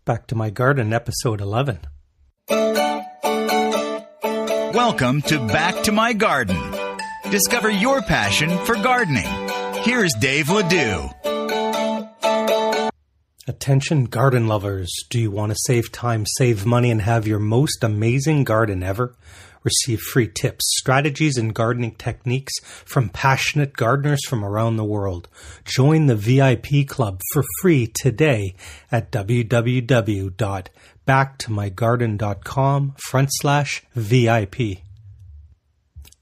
Back to My Garden, episode 11. Welcome to Back to My Garden. Discover your passion for gardening. Here's Dave Ledoux. Attention garden lovers. Do you want to save time, save money, and have your most amazing garden ever? Receive free tips, strategies, and gardening techniques from passionate gardeners from around the world. Join the VIP club for free today at www.backtomygarden.com/VIP.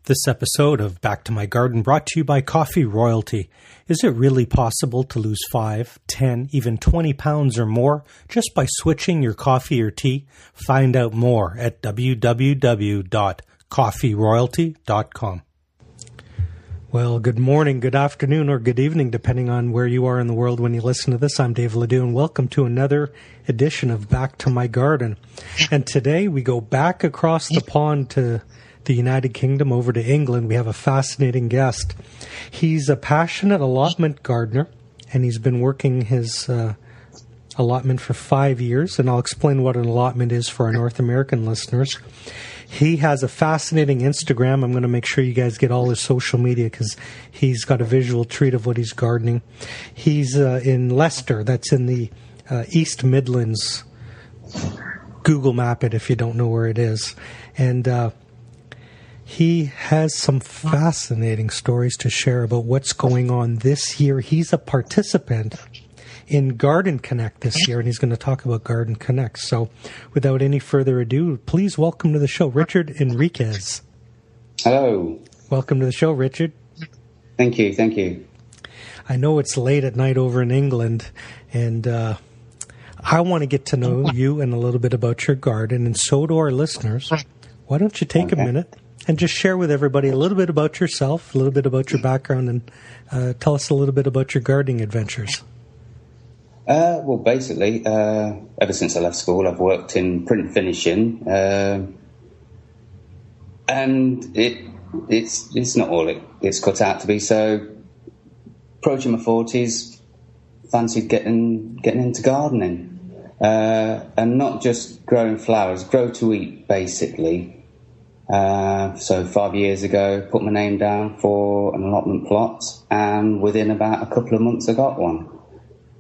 This episode of Back to My Garden brought to you by Coffee Royalty. Is it really possible to lose 5, 10, even 20 pounds or more just by switching your coffee or tea? Find out more at www.coffeeroyalty.com. Well, good morning, good afternoon, or good evening, depending on where you are in the world when you listen to this. I'm Dave Ledoux, and welcome to another edition of Back to My Garden. And today we go back across the pond to the United Kingdom, over to England. We have a fascinating guest. He's a passionate allotment gardener, and he's been working his allotment for 5 years, and I'll explain what an allotment is for our North American listeners. He has a fascinating Instagram. I'm going to make sure you guys get all his social media because he's got a visual treat of what he's gardening. He's in Leicester. That's in the East Midlands. Google map it if you don't know where it is. And he has some fascinating stories to share about what's going on this year. He's a participant in Garden Connect this year, and he's going to talk about Garden Connect. So without any further ado, please welcome to the show, Richard Enriquez. Hello. Welcome to the show, Richard. Thank you. I know it's late at night over in England, and I want to get to know you and a little bit about your garden, and so do our listeners. Why don't you take a minute and just share with everybody a little bit about yourself, a little bit about your background, and tell us a little bit about your gardening adventures. Well, basically, ever since I left school, I've worked in print finishing, and it's not all it's cut out to be. So, approaching my 40s, fancied getting into gardening, and not just growing flowers, grow to eat, basically. So 5 years ago, put my name down for an allotment plot, and within about a couple of months, I got one.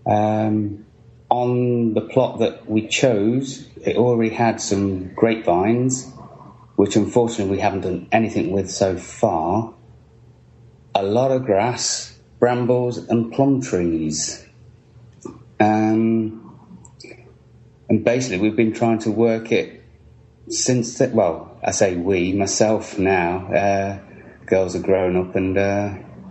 On the plot that we chose, it already had some grapevines, which unfortunately we haven't done anything with so far. A lot of grass, brambles, and plum trees. And basically, we've been trying to work it since I say we, myself now. Girls are grown up, and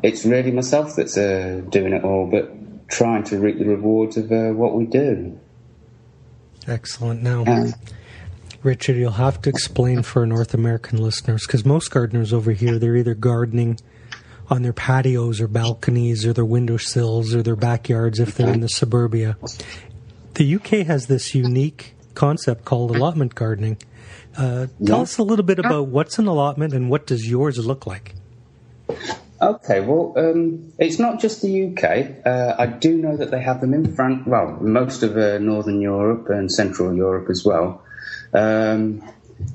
it's really myself that's doing it all, but trying to reap the rewards of what we do. Excellent. Now, Richard, you'll have to explain for North American listeners, because most gardeners over here, they're either gardening on their patios or balconies or their windowsills or their backyards if they're in the suburbia. The UK has this unique concept called allotment gardening. Tell us a little bit about what's an allotment and what does yours look like? Okay, well, it's not just the UK. I do know that they have them in France, well, most of Northern Europe and Central Europe as well.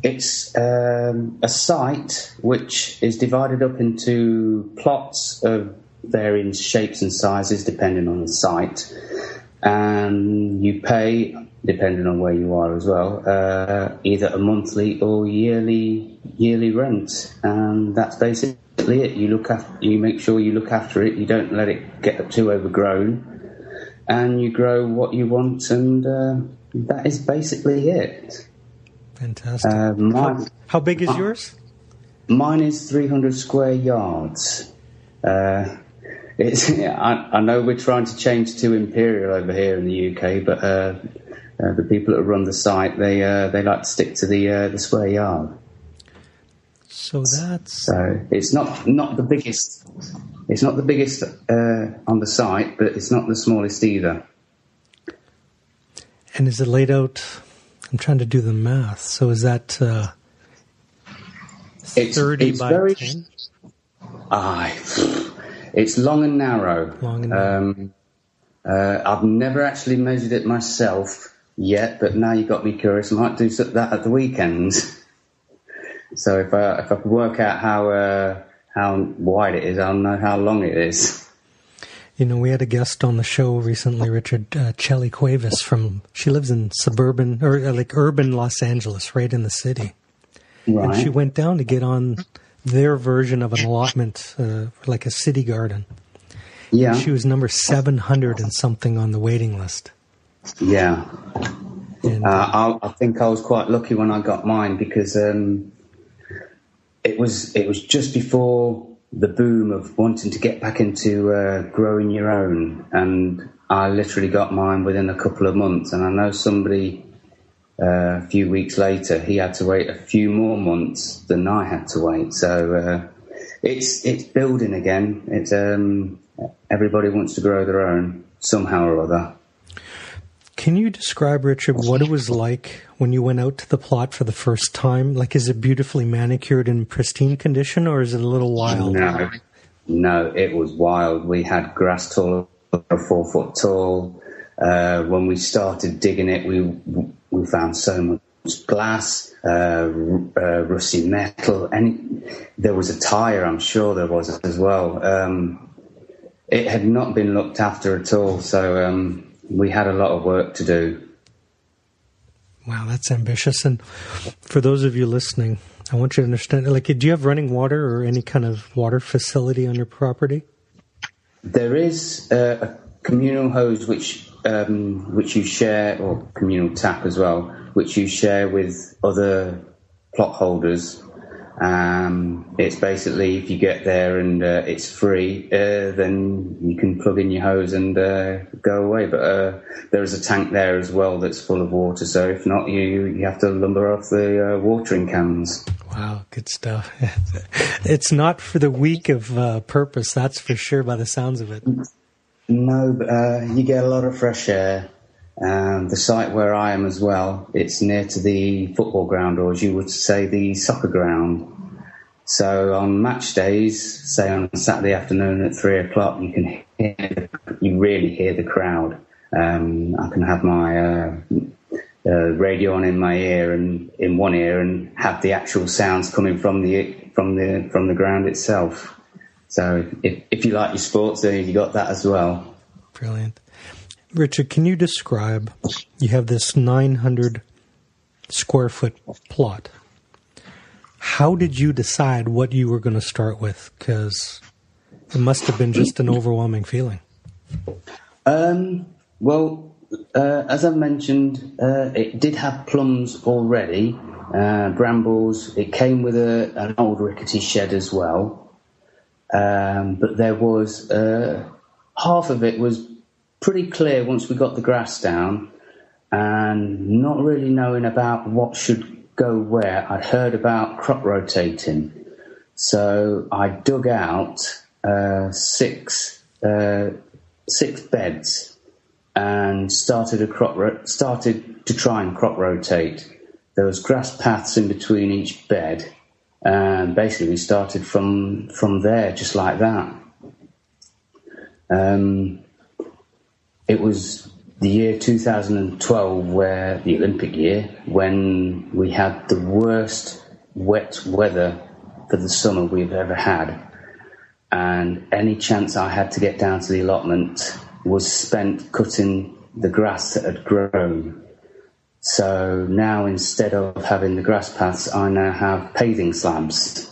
It's a site which is divided up into plots of varying shapes and sizes depending on the site. And you pay, depending on where you are as well, either a monthly or yearly rent. And that's basically it. You make sure you look after it. You don't let it get too overgrown, and you grow what you want, and that is basically it. Fantastic. How big is yours? Mine is 300 square yards. I know we're trying to change to imperial over here in the UK, but the people that run the site they like to stick to the square yard. So it's not the biggest. It's not the biggest on the site, but it's not the smallest either. And is it laid out? I'm trying to do the math. So is that 30 by 10? It's long and narrow. I've never actually measured it myself, yet, but now you got me curious. I might do that at the weekends. So if I could work out how wide it is, I'll know how long it is. We had a guest on the show recently, Richard, Chelly Cuevas she lives in suburban, or urban Los Angeles, right in the city. Right. And she went down to get on their version of an allotment, like a city garden. Yeah. And she was number 700 and something on the waiting list. Yeah. And, I think I was quite lucky when I got mine because it was just before the boom of wanting to get back into growing your own, and I literally got mine within a couple of months. And I know somebody a few weeks later, he had to wait a few more months than I had to wait. So it's building again. It's everybody wants to grow their own somehow or other. Can you describe, Richard, what it was like when you went out to the plot for the first time? Like, is it beautifully manicured and pristine condition, or is it a little wild? No, it was wild. We had grass tall, 4 foot tall. When we started digging it, we found so much glass, rusty metal, and there was a tire, I'm sure there was as well. It had not been looked after at all, so we had a lot of work to do. Wow, that's ambitious. And for those of you listening, I want you to understand, like, do you have running water or any kind of water facility on your property? There is a communal hose which you share, or communal tap as well, which you share with other plot holders. It's basically, if you get there and it's free, then you can plug in your hose and go away. But there is a tank there as well that's full of water. So if not, you have to lumber off the watering cans. Wow, good stuff. It's not for the weak of purpose, that's for sure, by the sounds of it. No, but you get a lot of fresh air. The site where I am as well, it's near to the football ground, or as you would say, the soccer ground. So on match days, say on a Saturday afternoon at 3:00, you really hear the crowd. I can have my radio on in my ear and in one ear, and have the actual sounds coming from the ground itself. So if you like your sports, then you got that as well. Brilliant. Richard, can you describe, you have this 900 square foot plot. How did you decide what you were going to start with? Because it must have been just an overwhelming feeling. Well, as I've mentioned, it did have plums already, brambles. It came with an old rickety shed as well. But there was, half of it was pretty clear once we got the grass down, and not really knowing about what should go where. I'd heard about crop rotating, so I dug out six beds and started to try and crop rotate. There was grass paths in between each bed, and basically we started from there, just like that. It was the year 2012, where the Olympic year, when we had the worst wet weather for the summer we've ever had. And any chance I had to get down to the allotment was spent cutting the grass that had grown. So now, instead of having the grass paths, I now have paving slabs,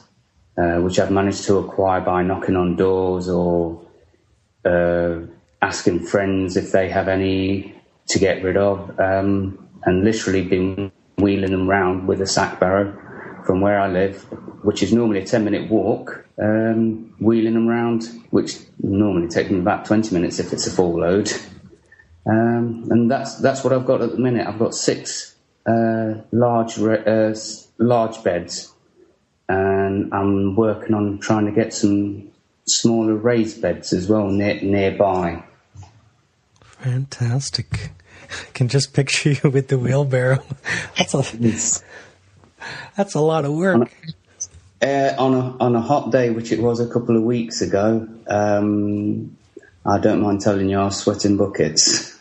which I've managed to acquire by knocking on doors or asking friends if they have any to get rid of, and literally been wheeling them round with a sack barrow from where I live, which is normally a 10-minute walk, wheeling them round, which normally takes me about 20 minutes if it's a full load. And that's what I've got at the minute. I've got 6 large beds, and I'm working on trying to get some smaller raised beds as well nearby. Fantastic. I can just picture you with the wheelbarrow. That's a lot of work. On a hot day, which it was a couple of weeks ago, I don't mind telling you, I was sweating buckets.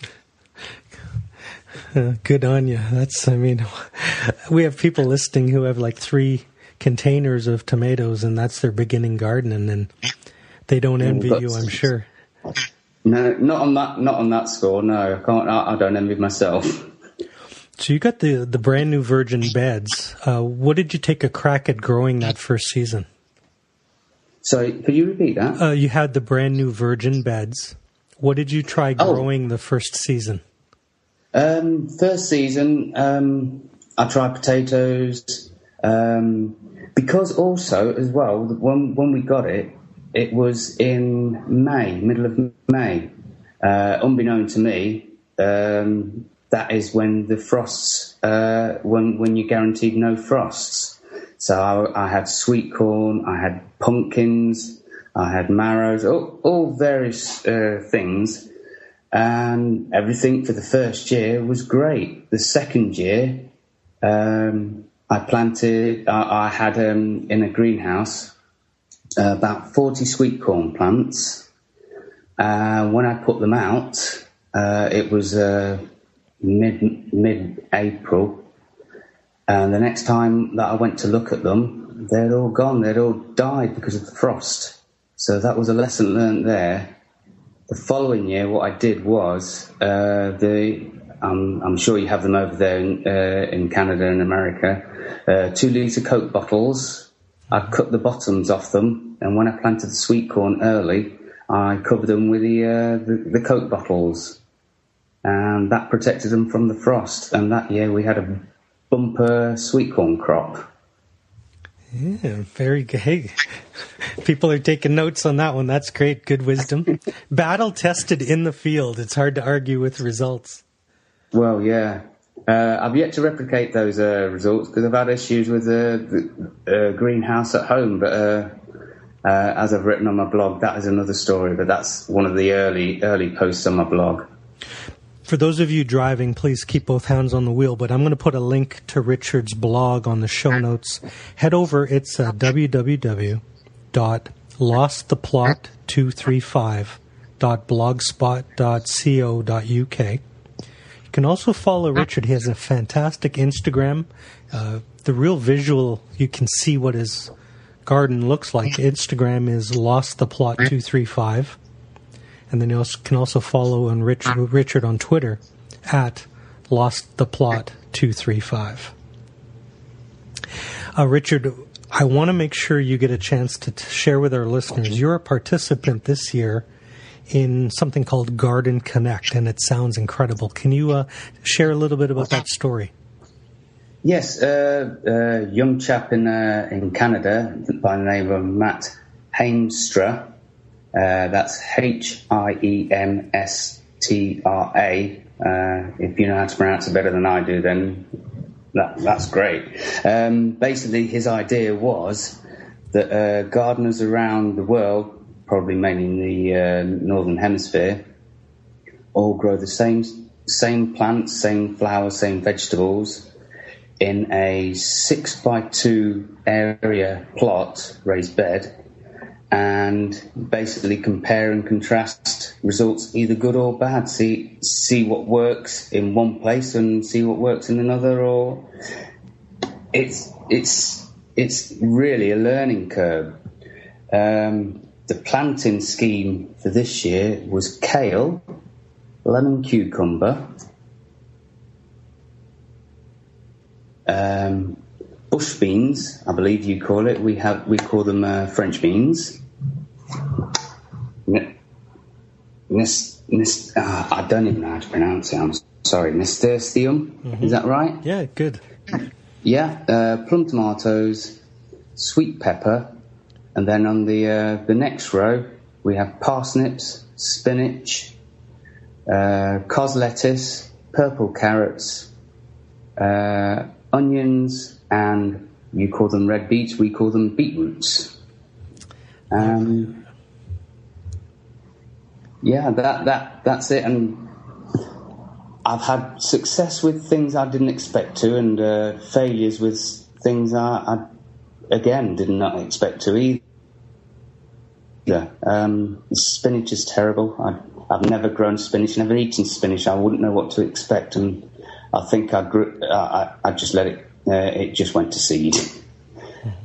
Good on you. We have people listening who have like 3 containers of tomatoes, and that's their beginning garden, and then they don't envy you, I'm sure. No, not on that score. No, I can't. I don't envy myself. So you got the brand new virgin beds. What did you take a crack at growing that first season? Sorry, could you repeat that? You had the brand new virgin beds. What did you try growing the first season? First season, I tried potatoes. Because also, as well, when we got it, it was in May, middle of May. Unbeknown to me, that is when the frosts, when you're guaranteed no frosts. So I had sweet corn, I had pumpkins, I had marrows, all various things. And everything for the first year was great. The second year, I had in a greenhouse about 40 sweet corn plants. When I put them out, it was mid-April. And the next time that I went to look at them, they'd all gone. They'd all died because of the frost. So that was a lesson learned there. The following year, what I did was, I'm sure you have them over there in Canada and America, 2-litre Coke bottles. I cut the bottoms off them, and when I planted the sweet corn early, I covered them with the Coke bottles, and that protected them from the frost. And that year we had a bumper sweet corn crop. Yeah, very good. Hey, people are taking notes on that one. That's great. Good wisdom. Battle tested in the field. It's hard to argue with results. Well, yeah. I've yet to replicate those results because I've had issues with the greenhouse at home. But as I've written on my blog, that is another story. But that's one of the early posts on my blog. For those of you driving, please keep both hands on the wheel, but I'm going to put a link to Richard's blog on the show notes. Head over. It's www.losttheplot235.blogspot.co.uk. You can also follow Richard. He has a fantastic Instagram. The real visual, you can see what his garden looks like. Instagram is losttheplot235. And then you can also follow Richard on Twitter at losttheplot235. Richard, I want to make sure you get a chance to share with our listeners. You're a participant this year in something called Garden Connect, and it sounds incredible. Can you share a little bit about that story? Yes, a young chap in Canada by the name of Matt Heimstra. That's Hiemstra. If you know how to pronounce it better than I do, then that's great. Basically, his idea was that gardeners around the world, probably mainly in the northern hemisphere, all grow the same plants, same flowers, same vegetables in a 6x2 area plot, raised bed, and basically compare and contrast results, either good or bad. See what works in one place and see what works in another. Or it's really a learning curve. The planting scheme for this year was kale, lemon cucumber, bush beans, I believe you call it. We call them French beans. I don't even know how to pronounce it. I'm sorry, nasturtium. Mm-hmm. Is that right? Yeah, good. Yeah, plum tomatoes, sweet pepper, and then on the next row we have parsnips, spinach, cos lettuce, purple carrots, onions, and you call them red beets, we call them beetroots. Yeah, that's it. And I've had success with things I didn't expect to, and failures with things I again did not expect to either. Spinach is terrible. I've never grown spinach, never eaten spinach. I wouldn't know what to expect. And I think I grew. I just let it. It just went to seed.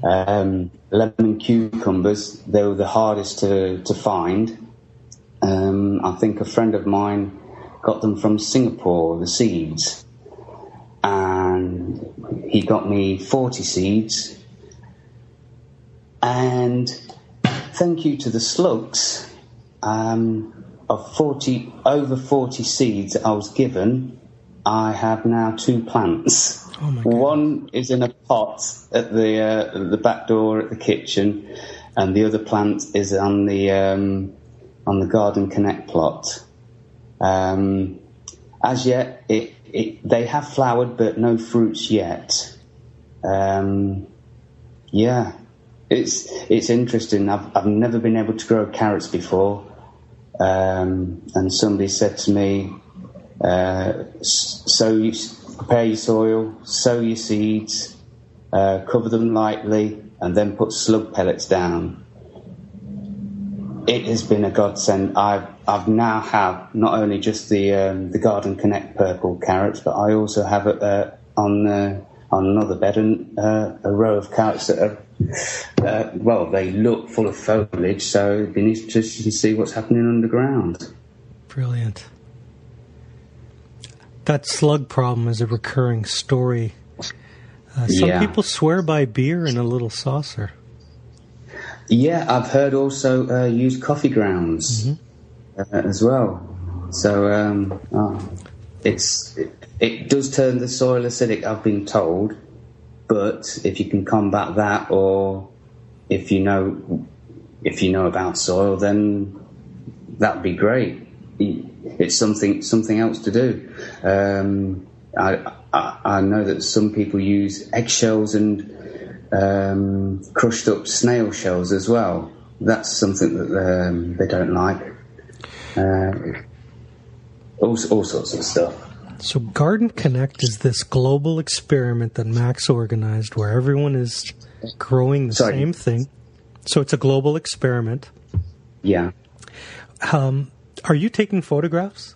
Lemon cucumbers, they were the hardest to find. I think a friend of mine got them from Singapore, the seeds, and he got me 40 seeds. And thank you to the slugs, of over 40 seeds I was given, I have now 2 plants. Oh my God. One is in a pot at the back door at the kitchen, and the other plant is on the Garden Connect plot. As yet, they have flowered, but no fruits yet. Yeah, it's interesting. I've never been able to grow carrots before, and somebody said to me, prepare your soil, sow your seeds, cover them lightly, and then put slug pellets down. It has been a godsend. I've now have not only just the Garden Connect purple carrots, but I also have on another bed a row of carrots that are they look full of foliage. So it'd be interesting to see what's happening underground. Brilliant. That slug problem is a recurring story. Some people swear by beer in a little saucer. Yeah, I've heard also use coffee grounds as well. So it does turn the soil acidic, I've been told. But if you can combat that, or if you know about soil, then that'd be great. It's something else to do. I know that some people use eggshells and crushed up snail shells as well. That's something that they don't like. All sorts of stuff. So Garden Connect is this global experiment that Max organized where everyone is growing the same thing. So it's a global experiment. Yeah. Are you taking photographs?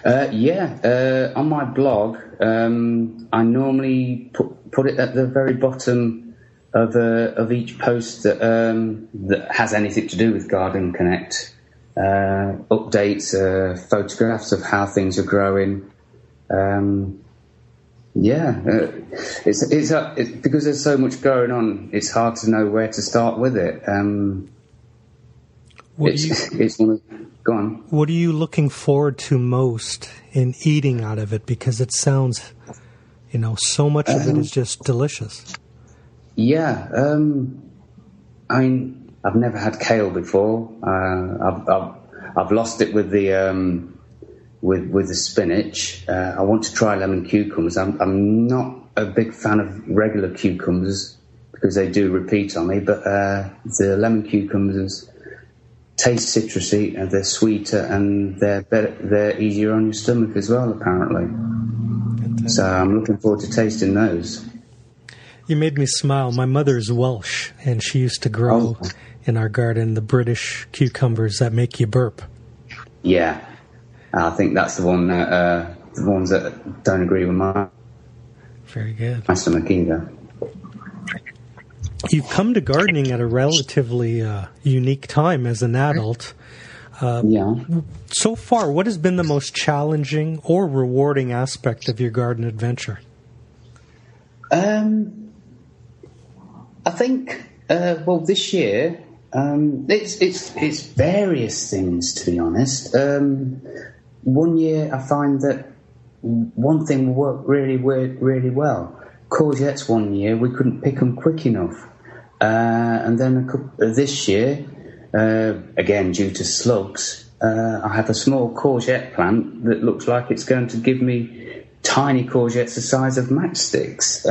On my blog, I normally put it at the very bottom of each post that has anything to do with Garden Connect. Updates, photographs of how things are growing. It's because there's so much going on. It's hard to know where to start with it. It's one of. Go on. What are you looking forward to most in eating out of it? Because it sounds, so much of it is just delicious. Yeah. I mean, I've never had kale before. I've lost it with the with the spinach. I want to try lemon cucumbers. I'm not a big fan of regular cucumbers because they do repeat on me. But the lemon cucumbers taste citrusy, and they're sweeter, and they're better, they're easier on your stomach as well, apparently. So I'm looking forward to tasting those. You made me smile. My mother's Welsh, and she used to grow in our garden the British cucumbers that make you burp. Yeah, I think that's the ones that don't agree with my stomach either. You've come to gardening at a relatively unique time as an adult. So far, what has been the most challenging or rewarding aspect of your garden adventure? I think, this year, it's various things, to be honest. One year I find that one thing worked really well. Courgettes one year, we couldn't pick them quick enough. And then this year, again due to slugs, I have a small courgette plant that looks like it's going to give me tiny courgettes the size of matchsticks.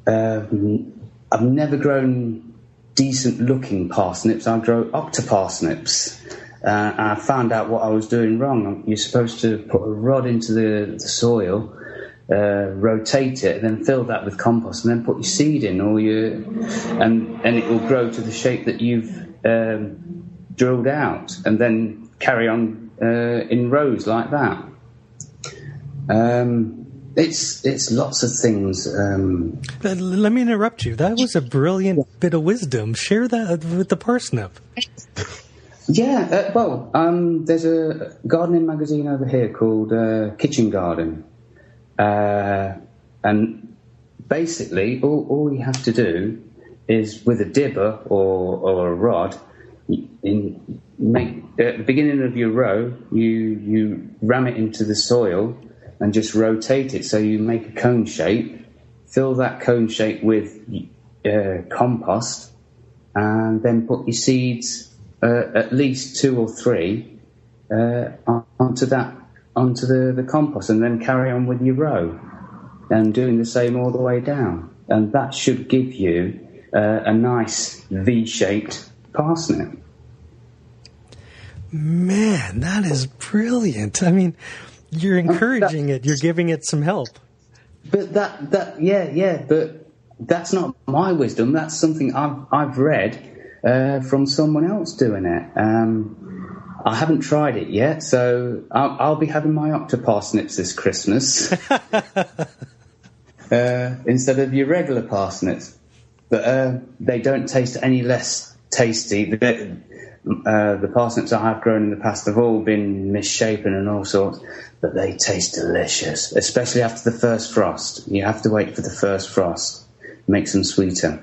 I've never grown decent looking parsnips. I grow octoparsnips. I found out what I was doing wrong. You're supposed to put a rod into the soil, rotate it, and then fill that with compost, and then put your seed in, and it will grow to the shape that you've drilled out, and then carry on in rows like that. It's lots of things. Let me interrupt you. That was a brilliant bit of wisdom. Share that with the parsnip. Yeah, there's a gardening magazine over here called Kitchen Garden. And basically, all you have to do is with a dibber or a rod, at the beginning of your row, you ram it into the soil and just rotate it so you make a cone shape. Fill that cone shape with compost, and then put your seeds, at least 2 or 3, onto the compost, and then carry on with your row, and doing the same all the way down. And that should give you a nice V-shaped parsnip. Man, that is brilliant. I mean, you're encouraging it. You're giving it some help. But but that's not my wisdom. That's something I've read from someone else doing it. I haven't tried it yet, so I'll be having my octoparsnips this Christmas instead of your regular parsnips. But they don't taste any less tasty. The parsnips I have grown in the past have all been misshapen and all sorts, but they taste delicious, especially after the first frost. You have to wait for the first frost, makes them sweeter.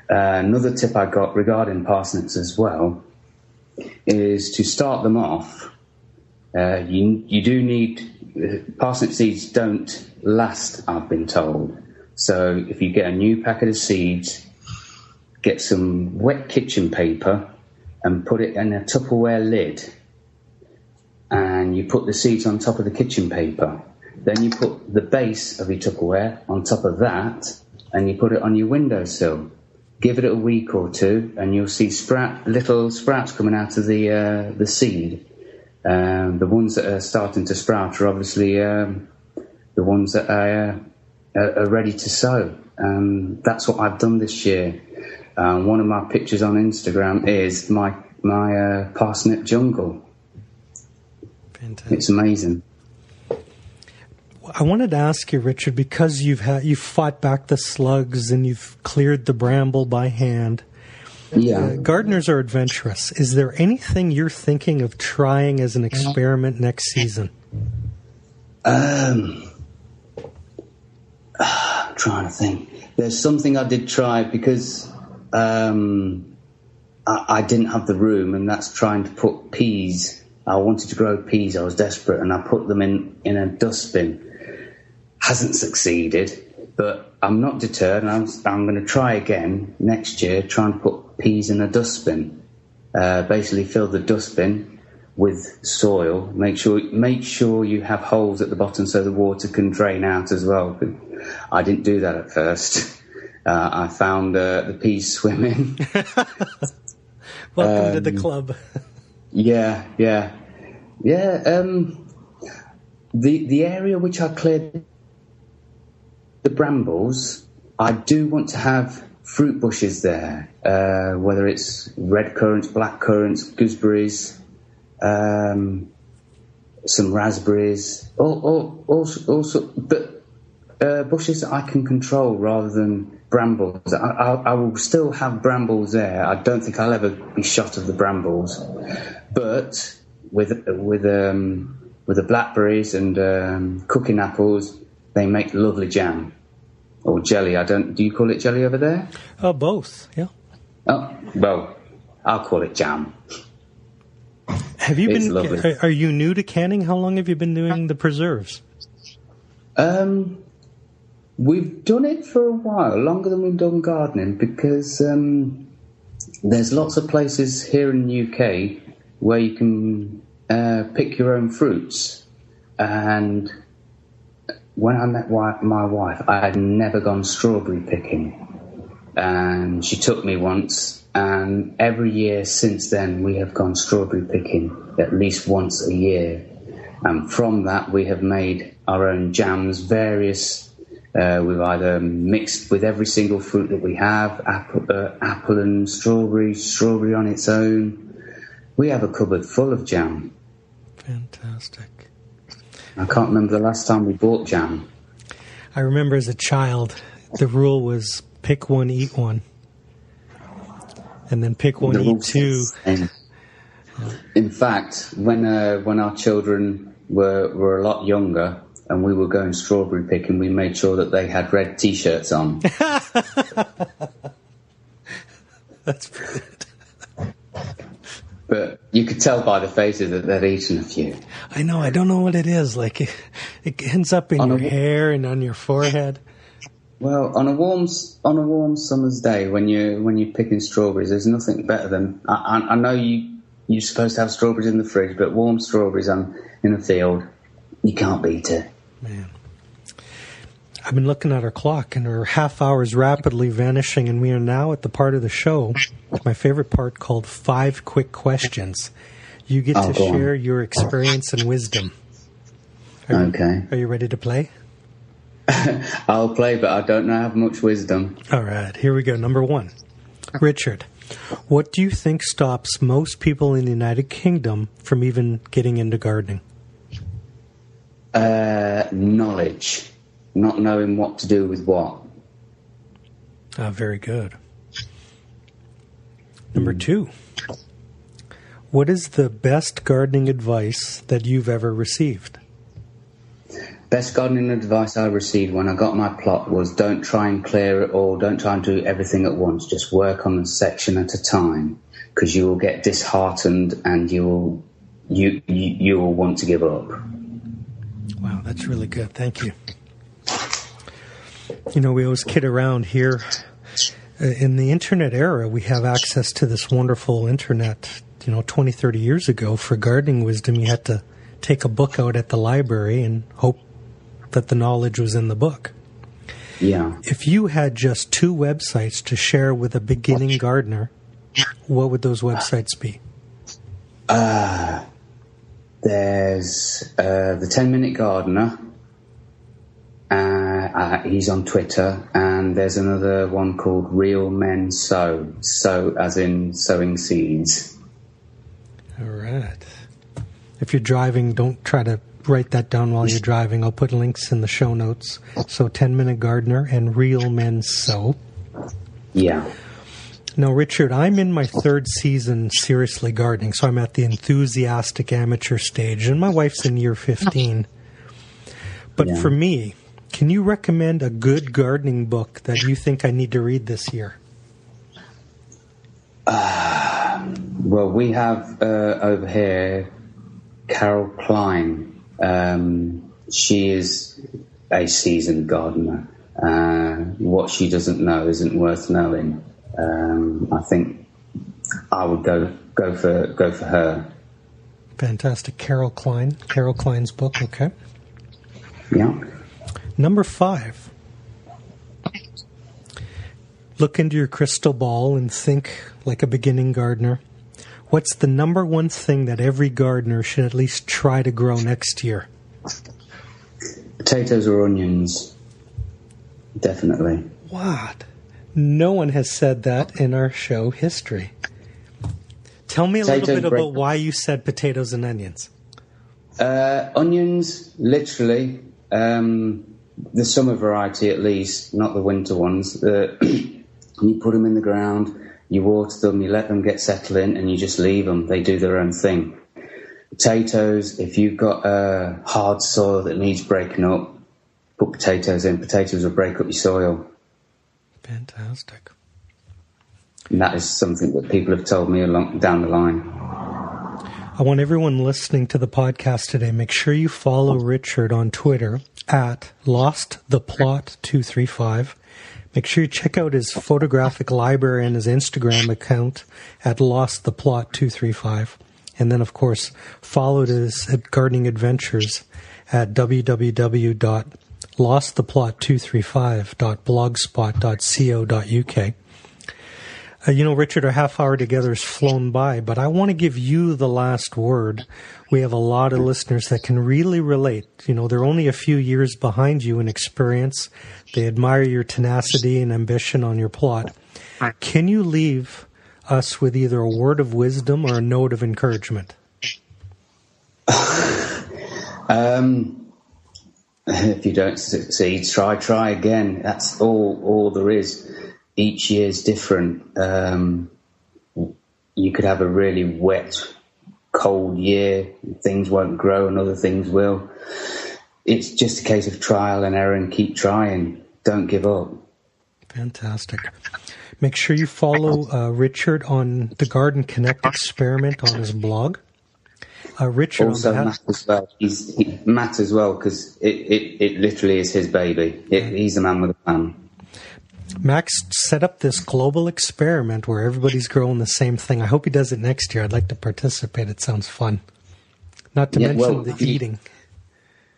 Another tip I got regarding parsnips as well is to start them off. You do need parsnip seeds don't last, I've been told. So if you get a new packet of seeds, get some wet kitchen paper and put it in a Tupperware lid, and you put the seeds on top of the kitchen paper. Then you put the base of your Tupperware on top of that, and you put it on your windowsill. Give it a week or 2, and you'll see little sprouts coming out of the seed. The ones that are starting to sprout are obviously the ones that are ready to sow. That's what I've done this year. One of my pictures on Instagram is my parsnip jungle. Fantastic. It's amazing. I wanted to ask you, Richard, because you've fought back the slugs and you've cleared the bramble by hand. Yeah. Gardeners are adventurous. Is there anything you're thinking of trying as an experiment next season? I'm trying to think. There's something I did try because I didn't have the room, and that's trying to put peas. I wanted to grow peas. I was desperate, and I put them in a dustbin. Hasn't succeeded, but I'm not deterred. I'm going to try again next year, try and put peas in a dustbin. Basically fill the dustbin with soil. Make sure you have holes at the bottom so the water can drain out as well. I didn't do that at first. I found the peas swimming. Welcome to the club. Yeah. The area which I cleared the brambles, I do want to have fruit bushes there, whether it's red currants, black currants, gooseberries, some raspberries, also, but bushes that I can control rather than brambles. I will still have brambles there. I don't think I'll ever be shot of the brambles, but with the blackberries and cooking apples, they make lovely jam or jelly. Do you call it jelly over there? Both, yeah. Oh, well, I'll call it jam. Have you It's been? lovely. Are you new to canning? How long have you been doing the preserves? We've done it for a while, longer than we've done gardening, because there's lots of places here in the UK where you can pick your own fruits. And when I met my wife, I had never gone strawberry picking. And she took me once, and every year since then we have gone strawberry picking at least once a year. And from that we have made our own jams, various. We've either mixed with every single fruit that we have, apple and strawberry on its own. We have a cupboard full of jam. Fantastic. I can't remember the last time we bought jam. I remember as a child, the rule was pick one, eat one. And then pick one, eat two. In fact, when our children were a lot younger and we were going strawberry picking, we made sure that they had red T-shirts on. That's brilliant. But you could tell by the faces that they'd eaten a few. I know. I don't know what it is. Like it ends up in your hair and on your forehead. Well, on a warm summer's day, when you're picking strawberries, there's nothing better than I know you're supposed to have strawberries in the fridge, but warm strawberries in a field, you can't beat it. Man, I've been looking at our clock, and our half hour is rapidly vanishing, and we are now at the part of the show, my favorite part, called 5 Quick Questions. You get to share your experience and wisdom. Are you ready to play? I'll play, but I don't have much wisdom. All right, here we go. Number 1. Richard, what do you think stops most people in the United Kingdom from even getting into gardening? Knowledge. Not knowing what to do with what. Very good. Number 2. What is the best gardening advice that you've ever received? Best gardening advice I received when I got my plot was don't try and clear it all, don't try and do everything at once, just work on a section at a time, because you will get disheartened and you will want to give up. Wow, that's really good. Thank you. You know, we always kid around here. In the internet era, we have access to this wonderful internet. 20, 30 years ago, for gardening wisdom, you had to take a book out at the library and hope that the knowledge was in the book. Yeah. If you had just 2 websites to share with a beginning gardener, what would those websites be? There's the 10-Minute Gardener. He's on Twitter, and there's another one called Real Men Sow. Sow as in sowing seeds. All right. If you're driving, don't try to write that down while you're driving. I'll put links in the show notes. So 10-Minute Gardener and Real Men Sow. Yeah. Now, Richard, I'm in my 3rd season seriously gardening, so I'm at the enthusiastic amateur stage, and my wife's in year 15. But for me, can you recommend a good gardening book that you think I need to read this year? Well, we have over here Carol Klein. She is a seasoned gardener. What she doesn't know isn't worth knowing. I think I would go for her. Fantastic. Carol Klein. Carol Klein's book, okay. Yeah. Number 5. Look into your crystal ball and think like a beginning gardener. What's the number 1 thing that every gardener should at least try to grow next year? Potatoes or onions. Definitely. What? No one has said that in our show history. Tell me a little bit about why you said potatoes and onions. Onions, literally, the summer variety at least, not the winter ones. You put them in the ground, you water them, you let them get settled in, and you just leave them. They do their own thing. Potatoes, if you've got hard soil that needs breaking up, put potatoes in. Potatoes will break up your soil. Fantastic. And that is something that people have told me down the line. I want everyone listening to the podcast today, make sure you follow Richard on Twitter at LostThePlot235. Make sure you check out his photographic library and his Instagram account at LostThePlot235. And then, of course, follow his gardening adventures at www.losttheplot235.blogspot.co.uk. Richard, our half hour together has flown by, but I want to give you the last word. We have a lot of listeners that can really relate. They're only a few years behind you in experience. They admire your tenacity and ambition on your plot. Can you leave us with either a word of wisdom or a note of encouragement? If you don't succeed, try again. That's all there is. Each year's different. You could have a really wet, cold year. Things won't grow and other things will. It's just a case of trial and error and keep trying. Don't give up. Fantastic. Make sure you follow Richard on the Garden Connect experiment on his blog. Richard also Matt as well. Matt as well, because it literally is his baby. He's the man with the plan. Max set up this global experiment where everybody's growing the same thing. I hope he does it next year. I'd like to participate. It sounds fun. Not to mention the eating.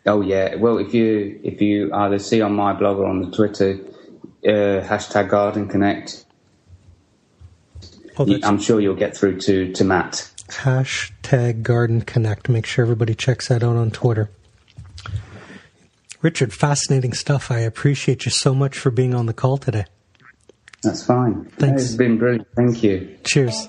Oh yeah. Well, if you either see on my blog or on the Twitter, hashtag Garden Connect, I'm sure you'll get through to Matt. Hashtag Garden Connect. Make sure everybody checks that out on Twitter. Richard, fascinating stuff. I appreciate you so much for being on the call today. That's fine. Thanks. It's been brilliant. Thank you. Cheers.